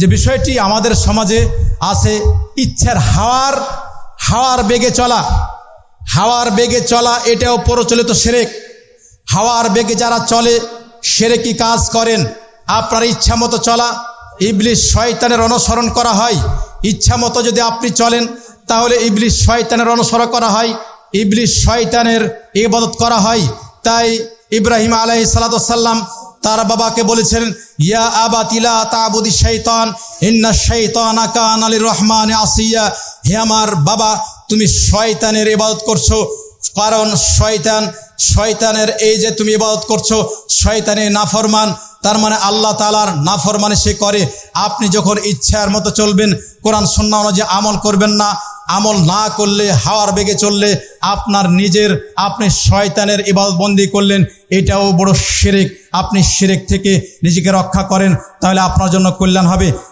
যে বিষয়টি আমাদের সমাজে আছে, ইচ্ছার হাওয়ার বেগে চলা। হাওয়ার বেগে চলা এটাও প্রচলিত শিরক। হাওয়ার বেগে যারা চলে শিরকি কাজ করেন। আপনার ইচ্ছা মতো চলা, ইবলিস শয়তানের অনুসরণ করা হয়। ইচ্ছা মতো যদি আপনি চলেন তাহলে ইবলিস শয়তানের অনুসরণ করা হয়, ইবলিস শয়তানের ইবাদত করা হয়। তাই ইব্রাহিম আলাইহিস সালাতু ওয়াস সালাম তার বাবাকে বলেছিলেন, ইয়া আবাতি লা তা'বুদি শাইতান ইন্নাশ শাইতানা কানা লির-রহমানি আসিয়া। হে আমার বাবা, তুমি শয়তানের ইবাদত করছো, কারণ শয়তানের এই যে তুমি ইবাদত করছো, শয়তানের নাফরমান, তার মানে আল্লাহ তাআলার নাফরমানি সে করে। আপনি যখন ইচ্ছার মতো চলবেন, কোরআন সুন্নাহ অনুযায়ী আমল করবেন না, আমল না করলে, হাওয়ার বেগে চললে আপনি শয়তানের ইবাদত বন্দি করলেন, এটাও বড় শিরক। আপনি শিরক থেকে নিজেকে রক্ষা করেন, তাহলে আপনার জন্য কল্যাণ হবে।